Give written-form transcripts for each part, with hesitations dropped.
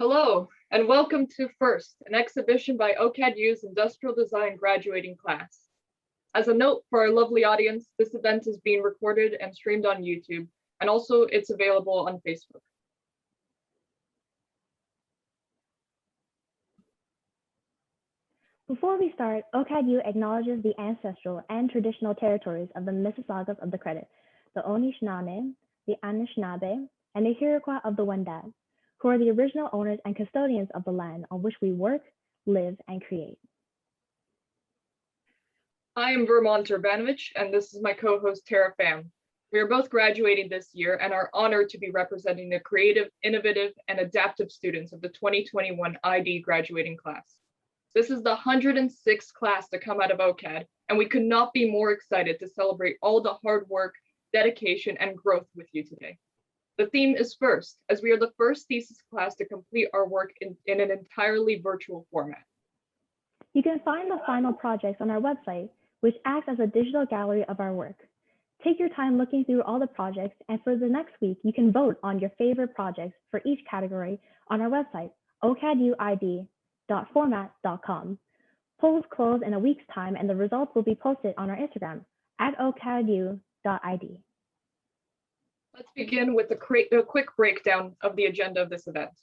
Hello, and welcome to First, an exhibition by OCAD U's Industrial Design graduating class. As a note for our lovely audience, this event is being recorded and streamed on YouTube, and also it's available on Facebook. Before we start, OCAD U acknowledges the ancestral and traditional territories of the Mississaugas of the Credit, the Anishinaabe, the Anishinaabe, and the Iroquois of the Wendat, who are the original owners and custodians of the land on which we work, live, and create. I am Vermont Urbanovich, and this is my co-host Tara Pham. We are both graduating this year and are honored to be representing the creative, innovative, and adaptive students of the 2021 ID graduating class. This is the 106th class to come out of OCAD, and we could not be more excited to celebrate all the hard work, dedication, and growth with you today. The theme is First, as we are the first thesis class to complete our work in an entirely virtual format. You can find the final projects on our website, which acts as a digital gallery of our work. Take your time looking through all the projects, and for the next week, you can vote on your favorite projects for each category on our website, ocaduid.format.com. Polls close in a week's time, and the results will be posted on our Instagram at ocadu.id. Let's begin with a quick breakdown of the agenda of this event.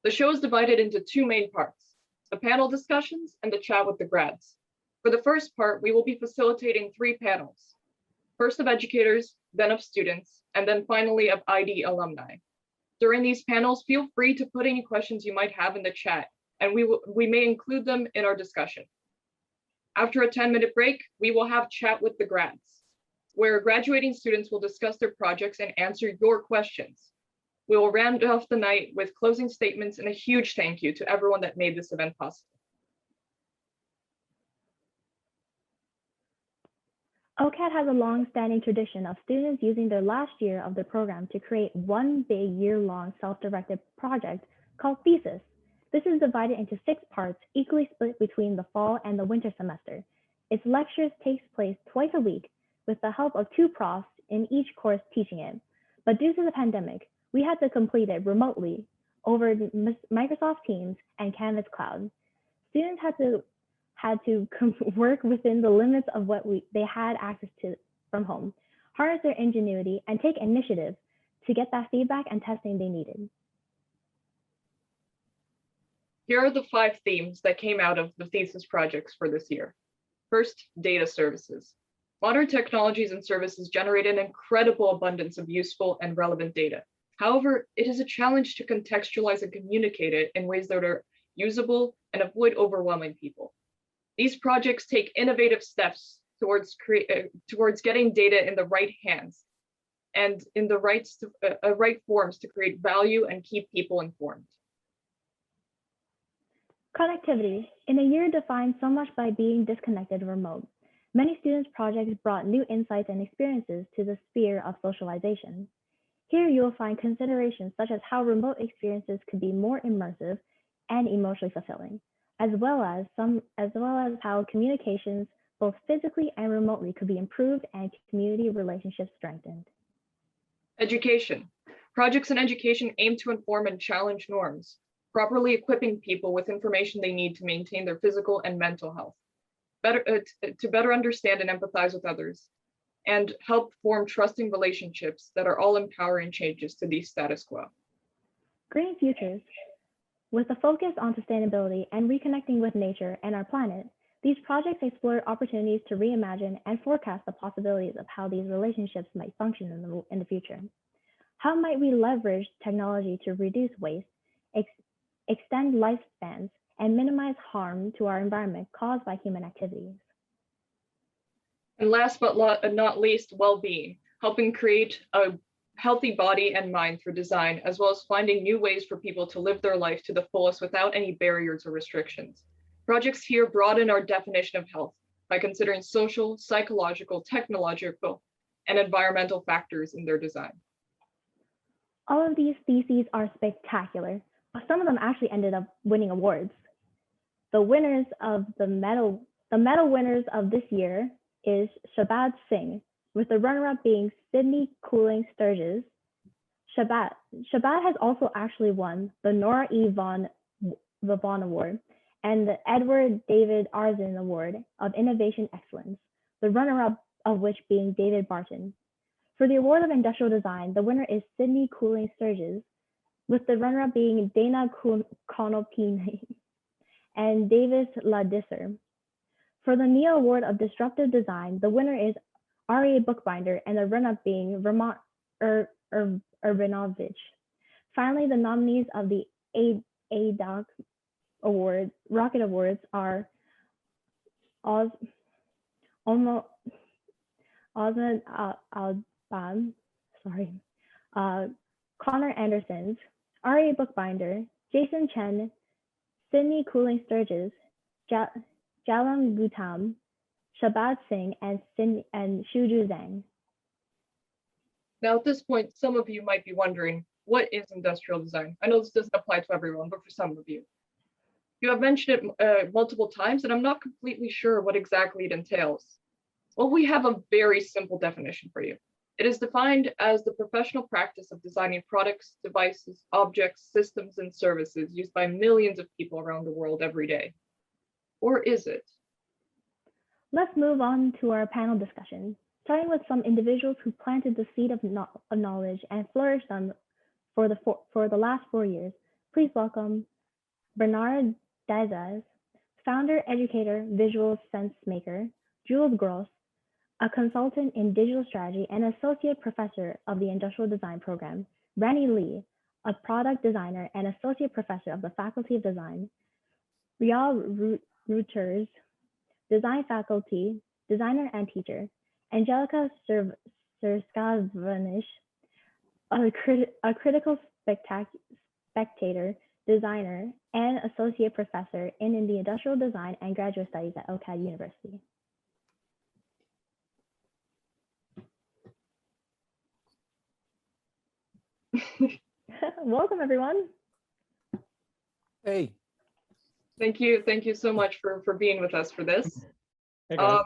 The show is divided into two main parts, the panel discussions and the chat with the grads. For the first part, we will be facilitating three panels, first of educators, then of students, and then finally of ID alumni. During these panels, feel free to put any questions you might have in the chat, and we may include them in our discussion. After a 10-minute break, we will have chat with the grads, where graduating students will discuss their projects and answer your questions. We will round off the night with closing statements and a huge thank you to everyone that made this event possible. OCAD has a long-standing tradition of students using their last year of the program to create one big year-long self-directed project called thesis. This is divided into 6 parts, equally split between the fall and the winter semester. Its lectures takes place twice a week with the help of 2 profs in each course teaching it. But due to the pandemic, we had to complete it remotely over Microsoft Teams and Canvas Cloud. Students had to work within the limits of what they had access to from home, harness their ingenuity, and take initiative to get that feedback and testing they needed. Here are the 5 themes that came out of the thesis projects for this year. First, data services. Modern technologies and services generate an incredible abundance of useful and relevant data. However, it is a challenge to contextualize and communicate it in ways that are usable and avoid overwhelming people. These projects take innovative steps towards getting data in the right hands and in the right forms to create value and keep people informed. Connectivity. In a year defined so much by being disconnected and remote, many students' projects brought new insights and experiences to the sphere of socialization. Here you will find considerations such as how remote experiences could be more immersive and emotionally fulfilling, as well as how communications, both physically and remotely, could be improved and community relationships strengthened. Education. Projects in education aim to inform and challenge norms, properly equipping people with information they need to maintain their physical and mental health, to better understand and empathize with others, and help form trusting relationships that are all empowering changes to the status quo. Green futures. With a focus on sustainability and reconnecting with nature and our planet, these projects explore opportunities to reimagine and forecast the possibilities of how these relationships might function in the future. How might we leverage technology to reduce waste, extend lifespans, and minimize harm to our environment caused by human activities? And last but not least, well-being, helping create a healthy body and mind through design, as well as finding new ways for people to live their life to the fullest without any barriers or restrictions. Projects here broaden our definition of health by considering social, psychological, technological, and environmental factors in their design. All of these theses are spectacular, but some of them actually ended up winning awards. The medal winners of this year is Shabad Singh, with the runner-up being Sydney Cooling Sturges, Shabbat has also actually won the Nora E. Vaughn Award and the Edward David Arzin Award of Innovation Excellence, the runner-up of which being David Barton. For the Award of Industrial Design, the winner is Sydney Cooling Sturgis, with the runner-up being Dana Konopine and Davis Ladisser. For the NEO Award of Disruptive Design, the winner is R.A. Bookbinder and the runner-up being Vermont Urbanovich. Finally, the nominees of the ADOC Award, Rocket Awards are Osman Alban, Connor Andersons, R.A. Bookbinder, Jason Chen, Sydney Cooling Sturgis, Jalam Gutam, Shabbat Singh, and Shuju Zhang. Now, at this point, some of you might be wondering, what is industrial design? I know this doesn't apply to everyone, but for some of you. You have mentioned it multiple times, and I'm not completely sure what exactly it entails. Well, we have a very simple definition for you. It is defined as the professional practice of designing products, devices, objects, systems, and services used by millions of people around the world every day. Or is it? Let's move on to our panel discussion, starting with some individuals who planted the seed of knowledge and flourished them for the last 4 years. Please welcome Bernard Dazaz, founder, educator, visual sense maker, Jules Gross, a consultant in digital strategy and associate professor of the Industrial Design program, Randy Lee, a product designer and associate professor of the Faculty of Design, Rial Reuters, design faculty, designer and teacher, Angelica Surskavanish, a critical spectator, designer, and associate professor in the Industrial Design and Graduate Studies at OCAD University. Welcome, everyone. Hey. Thank you so much for being with us for this. Hey guys.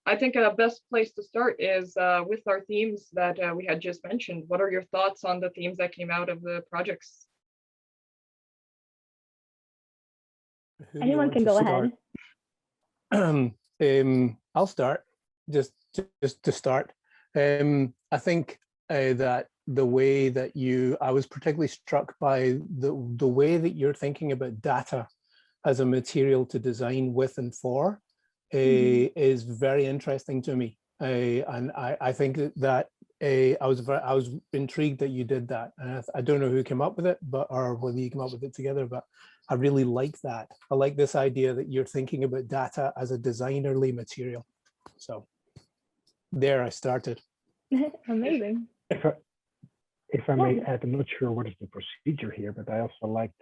I think a best place to start is with our themes that we had just mentioned. What are your thoughts on the themes that came out of the projects? Anyone can go ahead. I'll start, just to start. I think that the way that I was particularly struck by the way that you're thinking about data as a material to design with and for is very interesting to me. And I think that I was intrigued that you did that. And I don't know who came up with it, or whether you came up with it together, but I really like that. I like this idea that you're thinking about data as a designerly material. So there I started. Amazing. If I may add, I'm not sure what is the procedure here, but I also liked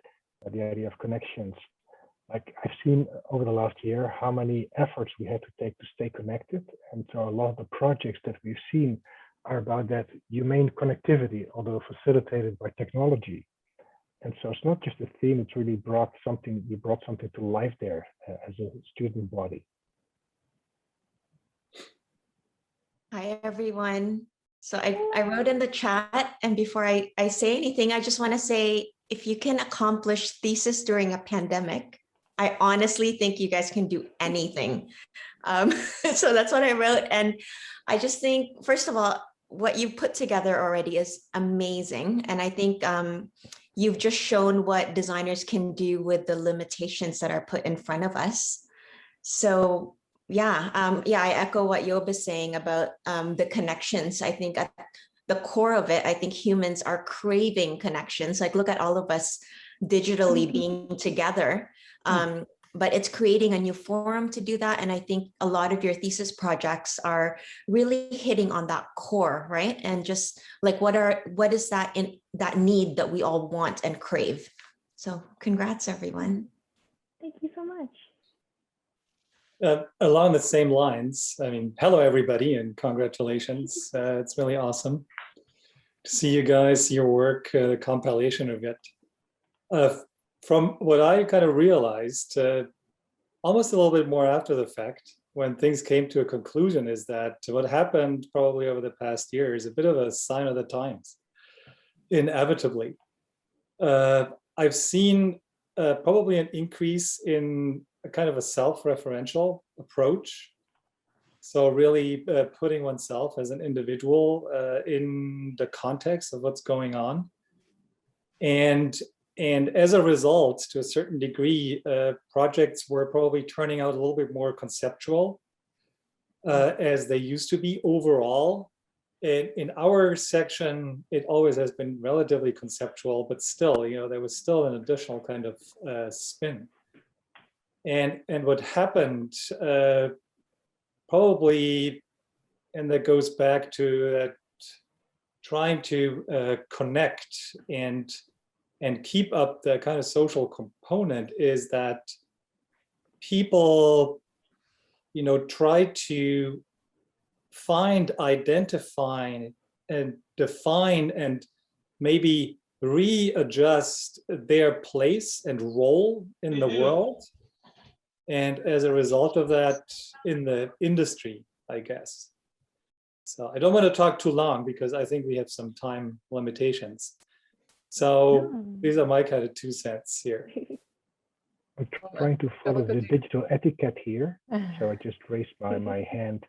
the idea of connections. Like I've seen over the last year how many efforts we had to take to stay connected. And so a lot of the projects that we've seen are about that humane connectivity, although facilitated by technology. And so it's not just a theme, it's really brought something, you brought something to life there as a student body. Hi, everyone. So I wrote in the chat, and before I say anything, I just want to say, if you can accomplish thesis during a pandemic, I honestly think you guys can do anything. So that's what I wrote. And I just think, first of all, what you've put together already is amazing. And I think you've just shown what designers can do with the limitations that are put in front of us. So yeah, I echo what Yob is saying about the connections. I think at the core of it, I think humans are craving connections. Like, look at all of us digitally being together. But it's creating a new forum to do that. And I think a lot of your thesis projects are really hitting on that core, right? And just like, what is that need that we all want and crave? So congrats, everyone. Thank you so much. Along the same lines, I mean, hello, everybody, and congratulations. It's really awesome to see you guys, see your work, the compilation of it. From what I kind of realized, almost a little bit more after the fact, when things came to a conclusion, is that what happened probably over the past year is a bit of a sign of the times. inevitably. I've seen probably an increase in a kind of a self-referential approach. So really putting oneself as an individual in the context of what's going on. And as a result, to a certain degree, projects were probably turning out a little bit more conceptual as they used to be overall. In our section, it always has been relatively conceptual, but still, there was still an additional kind of spin. And what happened probably, and that goes back to trying to connect and keep up the kind of social component, is that people, try to find, identify, and define, and maybe readjust their place and role in the world. And as a result of that, in the industry, I guess. So I don't want to talk too long because I think we have some time limitations. So these are my kind of 2 cents here. I'm trying to follow the digital etiquette here. So I just raised my hand.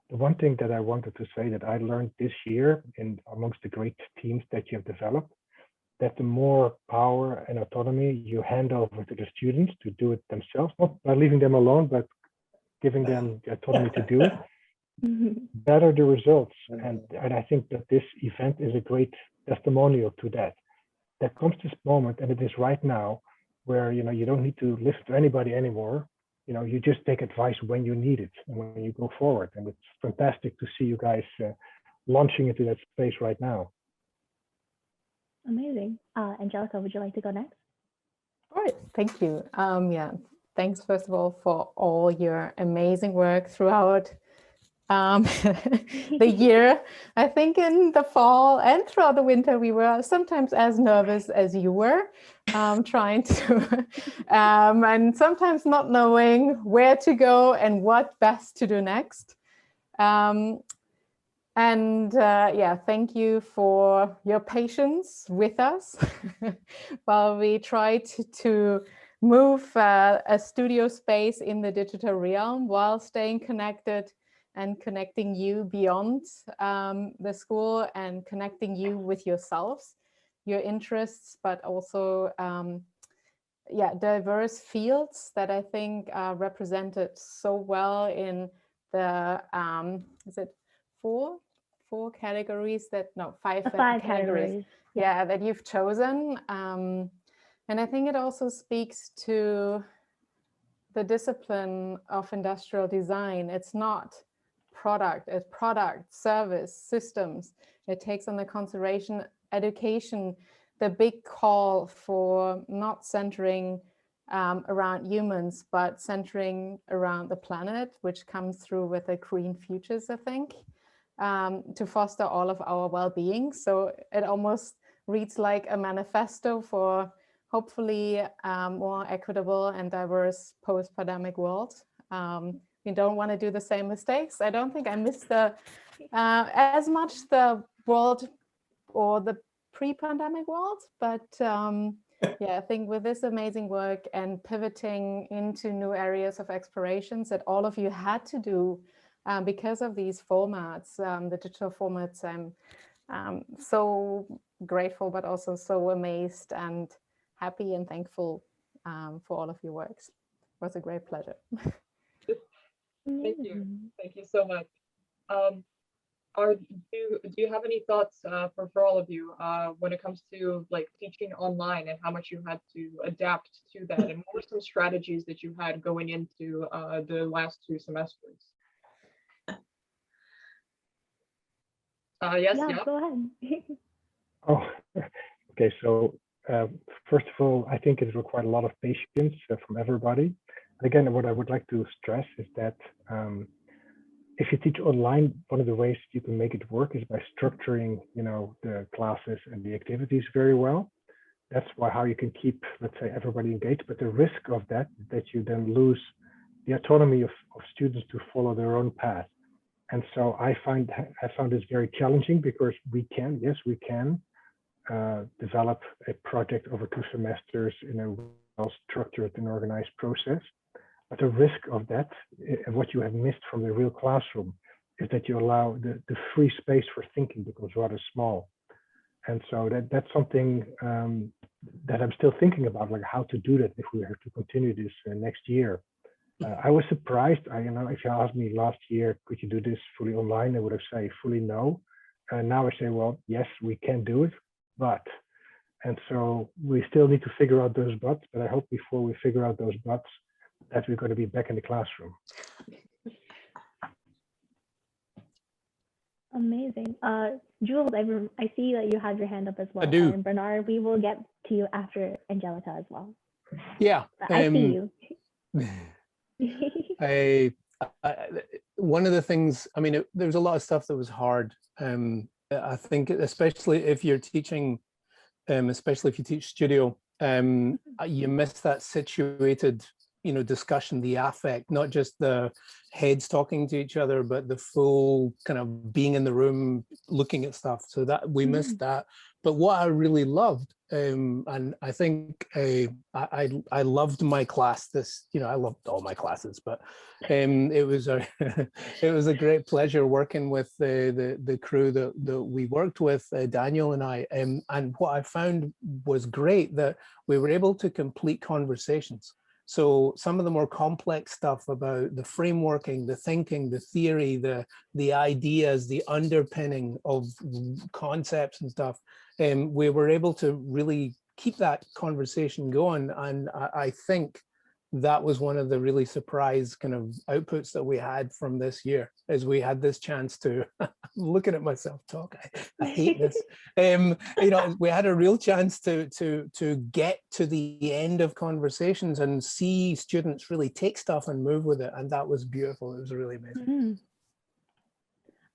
The one thing that I wanted to say that I learned this year amongst the great teams that you have developed, that the more power and autonomy you hand over to the students to do it themselves, not by leaving them alone, but giving them the autonomy to do it, better the results. And I think that this event is a great testimonial to that. There comes this moment, and it is right now, where you don't need to listen to anybody anymore. You just take advice when you need it and when you go forward. And it's fantastic to see you guys launching into that space right now. Amazing. Angelica, would you like to go next? All right, thank you. Yeah, thanks first of all for all your amazing work throughout the year. I think in the fall and throughout the winter, we were sometimes as nervous as you were, trying to, and sometimes not knowing where to go and what best to do next. Yeah, thank you for your patience with us while we tried to move a studio space in the digital realm while staying connected and connecting you beyond the school and connecting you with yourselves, your interests, but also diverse fields that I think are represented so well in the, is it four categories five categories. Yeah, that you've chosen. And I think it also speaks to the discipline of industrial design. It's not it's product, service, systems. It takes on the consideration, education, the big call for not centering around humans, but centering around the planet, which comes through with the green futures, I think, to foster all of our well-being. So it almost reads like a manifesto for hopefully more equitable and diverse post-pandemic world. We don't want to do the same mistakes. I don't think I missed as much the world or the pre-pandemic world, but yeah, I think with this amazing work and pivoting into new areas of explorations that all of you had to do because of these formats, the digital formats, I'm so grateful, but also so amazed and happy and thankful for all of your works. It was a great pleasure. Thank you. Thank you so much. Do you have any thoughts for all of you when it comes to like teaching online and how much you had to adapt to that, and what were some strategies that you had going into the last 2 semesters? Yes, yeah, go ahead. Oh, okay. So first of all, I think it required a lot of patience from everybody. And again, what I would like to stress is that if you teach online, one of the ways you can make it work is by structuring, the classes and the activities very well. That's how you can keep, let's say, everybody engaged. But the risk of that you then lose the autonomy of students to follow their own path. And so I found this very challenging because we can develop a project over 2 semesters in a well-structured and organized process. But the risk of that, and what you have missed from the real classroom, is that you allow the free space for thinking becomes rather small. And so that's something that I'm still thinking about, like how to do that if we have to continue this next year. I was surprised. If you asked me last year, could you do this fully online? I would have said fully no. And now I say, well, yes, we can do it, but. And so we still need to figure out those buts, but I hope before we figure out those buts that we're going to be back in the classroom. Amazing. Jules, I see that you have your hand up as well. I do. And Bernard, we will get to you after Angelica as well. Yeah. But I see you. One of the things, there was a lot of stuff that was hard. I think especially if you're teaching, especially if you teach studio, you miss that situated, discussion, the affect, not just the heads talking to each other, but the full kind of being in the room, looking at stuff. So that we missed that. But what I really loved, and I think I loved my class. I loved all my classes, but it was a great pleasure working with the crew that we worked with, Daniel and I. And what I found was great that we were able to complete conversations. So some of the more complex stuff about the frameworking, the thinking, the theory, the ideas, the underpinning of concepts and stuff, we were able to really keep that conversation going. And I think that was one of the really surprise kind of outputs that we had from this year, as we had this chance to, I'm looking at myself talk, I hate this. We had a real chance to get to the end of conversations and see students really take stuff and move with it. And that was beautiful. It was really amazing.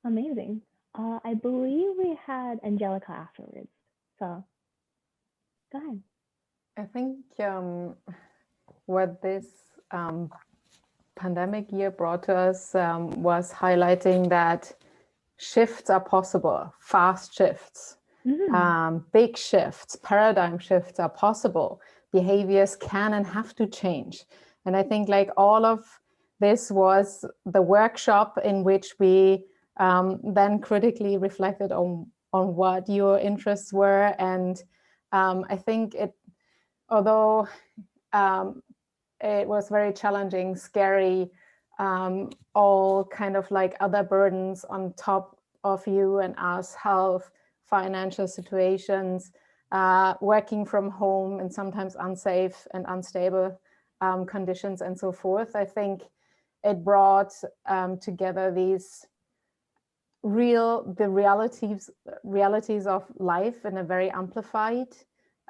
Amazing. I believe we had Angelica afterwards. So go ahead. I think what this pandemic year brought to us was highlighting that shifts are possible, fast shifts, big shifts, paradigm shifts are possible. Behaviors can and have to change. And I think like all of this was the workshop in which we then critically reflected on what your interests were. And I think although it was very challenging, scary, all kind of like other burdens on top of you and us, health, financial situations, working from home and sometimes unsafe and unstable conditions and so forth. I think it brought together these realities of life in a very amplified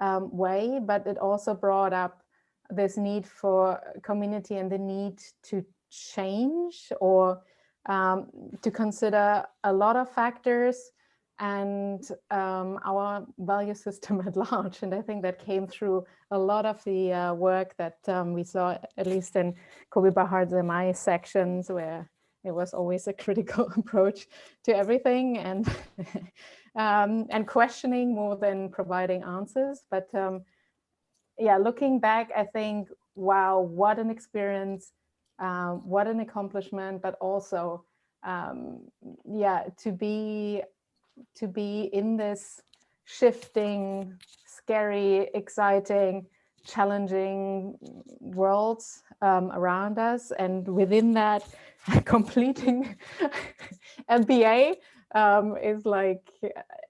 way, but it also brought up this need for community and the need to change or to consider a lot of factors and our value system at large. And I think that came through a lot of the work that we saw, at least in Kobe Bahard's and my sections, where it was always a critical approach to everything and questioning more than providing answers. But yeah, looking back, I think, wow, what an experience, what an accomplishment, but also, yeah, to be in this shifting, scary, exciting, challenging worlds around us, and within that, completing a BA is like,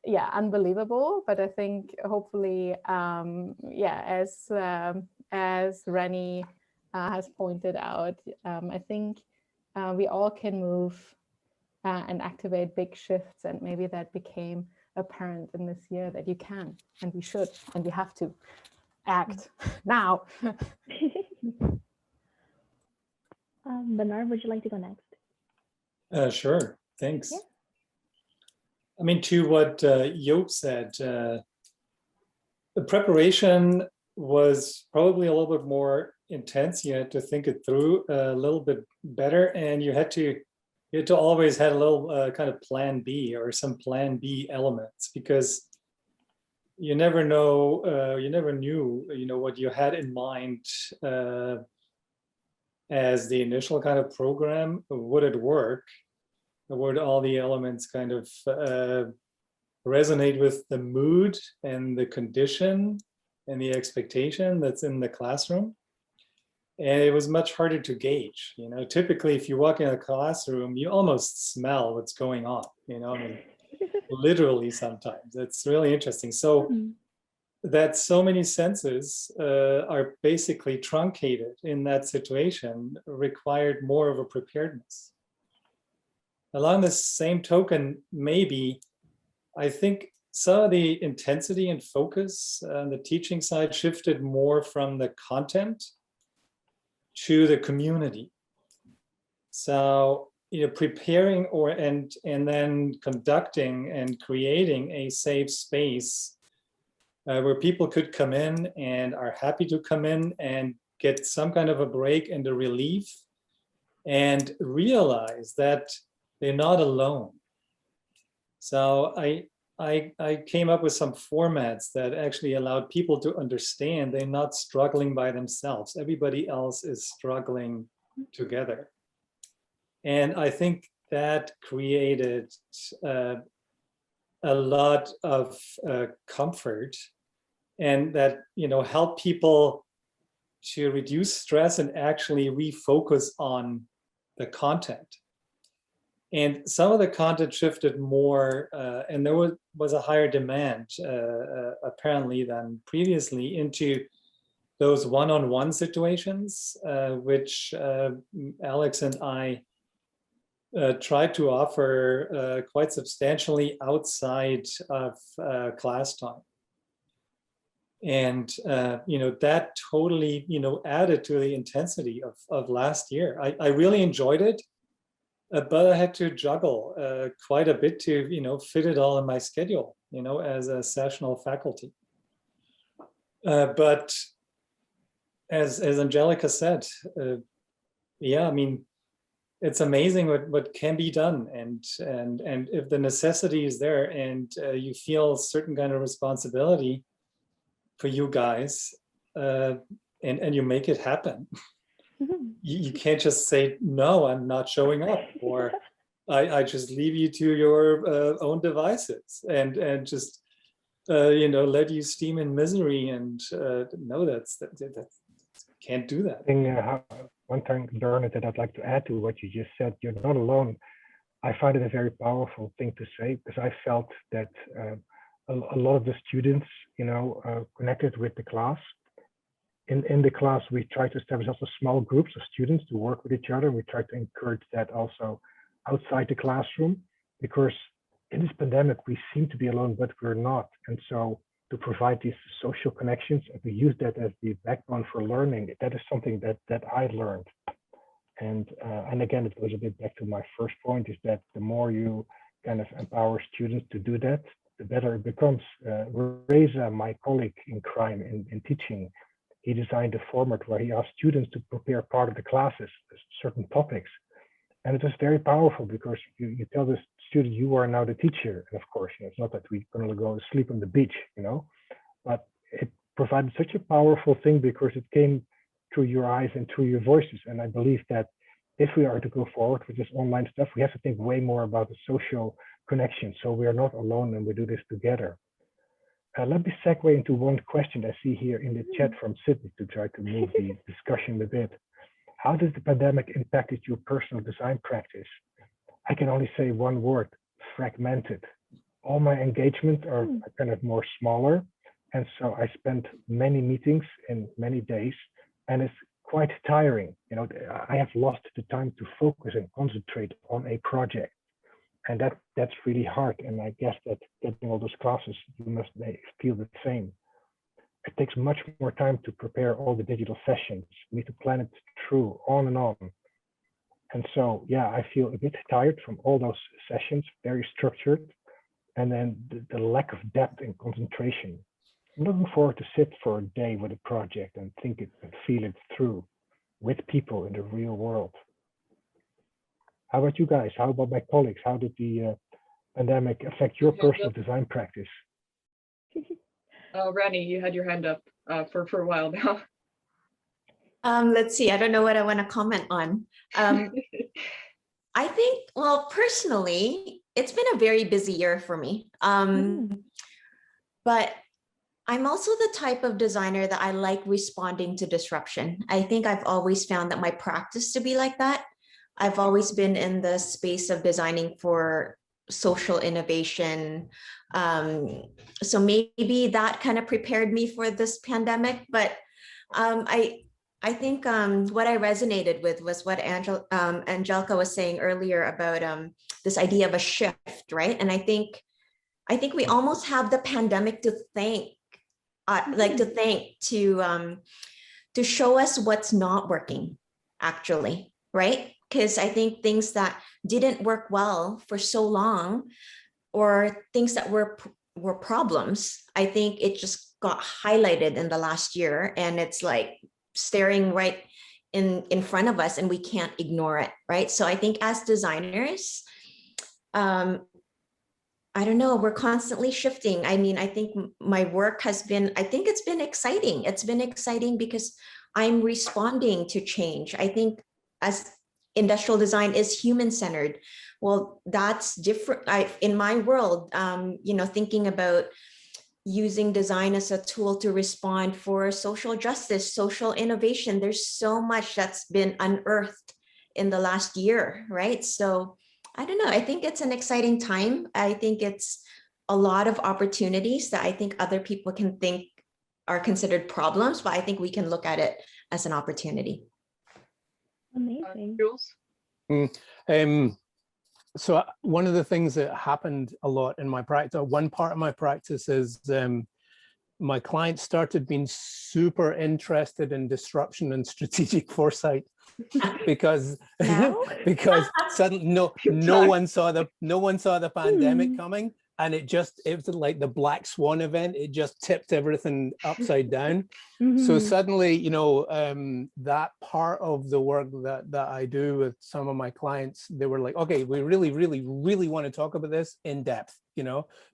yeah, unbelievable. But I think hopefully, yeah, as Rennie has pointed out, I think we all can move and activate big shifts, and maybe that became apparent in this year that you can, and we should, and we have to act now. Bernard, would you like to go next? Sure, thanks. Yeah. I mean, to what Joop said, the preparation was probably a little bit more intense. You had to think it through a little bit better, and you had to always had a little kind of plan B or some plan B elements, because you never know, you never knew, what you had in mind as the initial kind of program. Would it work? Would all the elements kind of resonate with the mood and the condition and the expectation that's in the classroom? And it was much harder to gauge. Typically, if you walk in a classroom, you almost smell what's going on. I mean, literally sometimes. It's really interesting. So that so many senses are basically truncated in that situation required more of a preparedness. Along the same token, maybe, I think some of the intensity and focus on the teaching side shifted more from the content to the community. So, preparing and then conducting and creating a safe space where people could come in and are happy to come in and get some kind of a break and a relief and realize that they're not alone. So I came up with some formats that actually allowed people to understand they're not struggling by themselves. Everybody else is struggling together. And I think that created a lot of comfort, and that helped people to reduce stress and actually refocus on the content. And some of the content shifted more, and there was a higher demand, apparently, than previously into those one-on-one situations, which Alex and I tried to offer quite substantially outside of class time. And, that totally, added to the intensity of last year. I really enjoyed it. But I had to juggle quite a bit to, fit it all in my schedule, as a sessional faculty. But as Angelica said, yeah, I mean, it's amazing what can be done, and if the necessity is there, and you feel a certain kind of responsibility for you guys, and you make it happen. You can't just say, no, I'm not showing up, or I just leave you to your own devices and just, let you steam in misery. And no, that can't do that. One thing, Bernard, that I'd like to add to what you just said, you're not alone. I find it a very powerful thing to say, because I felt that a lot of the students, connected with the class. In the class, we try to establish also small groups of students to work with each other. We try to encourage that also outside the classroom, because in this pandemic, we seem to be alone, but we're not. And so to provide these social connections and to use that as the backbone for learning, that is something that I learned. And again, it goes a bit back to my first point, is that the more you kind of empower students to do that, the better it becomes. Reza, my colleague in crime in teaching, he designed a format where he asked students to prepare part of the classes, certain topics. And it was very powerful, because you tell the student, you are now the teacher. And of course, it's not that we're going to go to sleep on the beach, but it provided such a powerful thing because it came through your eyes and through your voices. And I believe that if we are to go forward with this online stuff, we have to think way more about the social connection. So we are not alone and we do this together. Let me segue into one question I see here in the chat from Sydney to try to move the discussion a bit. How does the pandemic impacted your personal design practice? I can only say one word: fragmented. All my engagements are kind of more smaller. And so I spent many meetings in many days, and it's quite tiring. I have lost the time to focus and concentrate on a project. And that's really hard. And I guess that getting all those classes, you must feel the same. It takes much more time to prepare all the digital sessions. We need to plan it through, on and on. And so, yeah, I feel a bit tired from all those sessions, very structured. And then the lack of depth and concentration. I'm looking forward to sit for a day with a project and think it and feel it through with people in the real world. How about you guys? How about my colleagues? How did the pandemic affect your personal design practice? Rani, you had your hand up for a while now. Let's see, I don't know what I want to comment on. I think, well, personally, it's been a very busy year for me. But I'm also the type of designer that I like responding to disruption. I think I've always found that my practice to be like that. I've always been in the space of designing for social innovation. So maybe that kind of prepared me for this pandemic, but I think what I resonated with was what Angelica was saying earlier about this idea of a shift, right? And I think we almost have the pandemic to thank, to show us what's not working, actually, right? Because I think things that didn't work well for so long, or things that were problems, I think it just got highlighted in the last year, and it's like staring right in front of us, and we can't ignore it, right? So I think as designers, I don't know, we're constantly shifting. I mean, I think my work has been, I think it's been exciting. It's been exciting because I'm responding to change. I think as industrial design is human-centered, well, that's different. In my world, thinking about using design as a tool to respond for social justice, social innovation, there's so much that's been unearthed in the last year, right? So I don't know, I think it's an exciting time. I think it's a lot of opportunities that I think other people can think are considered problems, but I think we can look at it as an opportunity. Amazing. Jules? So one of the things that happened a lot in my practice, one part of my practice is my clients started being super interested in disruption and strategic foresight because because suddenly no one saw the pandemic coming, and it was like the black swan event. It just tipped everything upside down. So suddenly, that part of the work that I do with some of my clients, they were like, okay, we really, really, really want to talk about this in depth,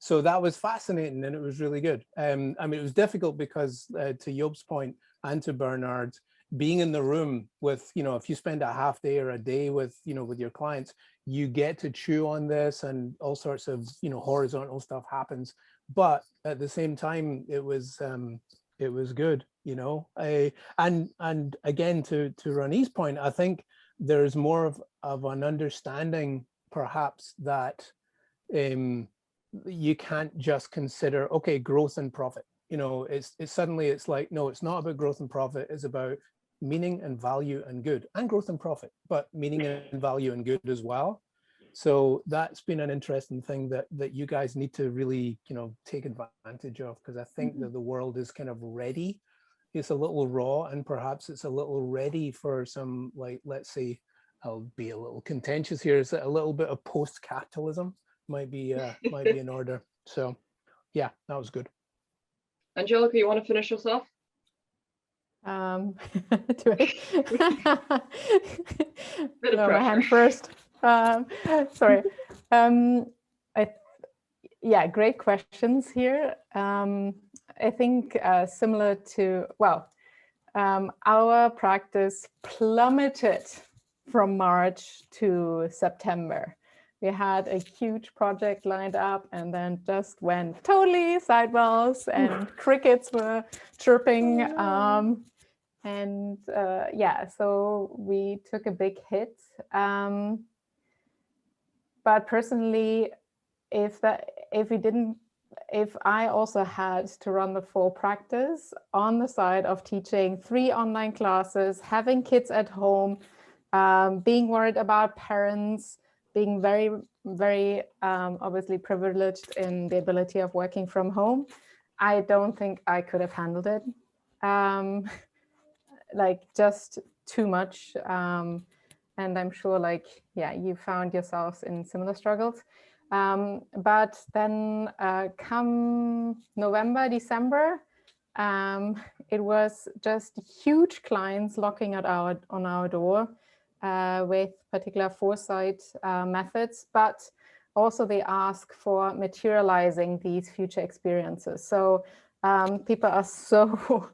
So that was fascinating, and it was really good. I mean, it was difficult because to Job's point and to Bernard's, being in the room with, if you spend a half day or a day with, with your clients, you get to chew on this, and all sorts of, horizontal stuff happens. But at the same time, it was good, and again, to Rani's point, I think there's more of an understanding, perhaps, that you can't just consider, okay, growth and profit. It's suddenly it's like, no, it's not about growth and profit. It's about meaning and value and good, and growth and profit, but meaning and value and good as well. So that's been an interesting thing that you guys need to really, take advantage of, because I think that the world is kind of ready. It's a little raw, and perhaps it's a little ready for some, like, let's say, I'll be a little contentious here, is that a little bit of post-capitalism might be in order. So yeah, that was good. Angelica, you want to finish us off? Do I? Bit of No, my hand pressure. first. Sorry. Yeah, great questions here. I think similar to, our practice plummeted from March to September. We had a huge project lined up, and then just went totally sideways, and crickets were chirping. So we took a big hit. But personally, if I also had to run the full practice on the side of teaching 3 online classes, having kids at home, being worried about parents, being very, very obviously privileged in the ability of working from home, I don't think I could have handled it. Like, just too much. And I'm sure, you found yourselves in similar struggles. But then come November, December, it was just huge clients knocking on our door with particular foresight methods, but also they ask for materializing these future experiences. So People are so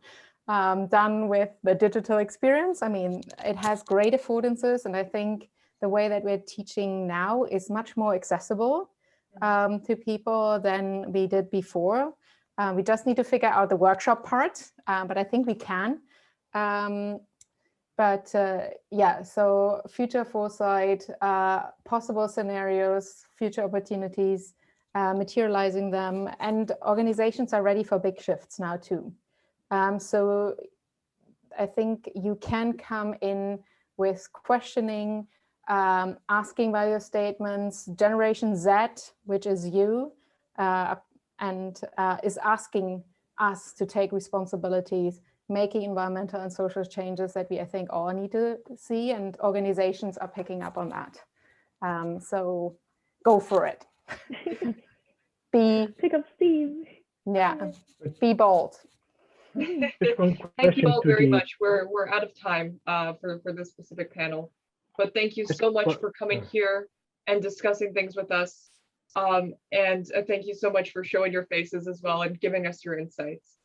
done with the digital experience. I mean, it has great affordances, and I think the way that we're teaching now is much more accessible to people than we did before. We just need to figure out the workshop part, but I think we can. Yeah, so future foresight, possible scenarios, future opportunities, materializing them, and organizations are ready for big shifts now too. So I think you can come in with questioning, asking value statements. Generation Z, which is you, and is asking us to take responsibilities, making environmental and social changes that we, I think, all need to see, and organizations are picking up on that. So go for it. Pick up steam. Yeah, be bold. Thank you all very much. We're out of time for this specific panel, but thank you so much for coming here and discussing things with us. And thank you so much for showing your faces as well and giving us your insights.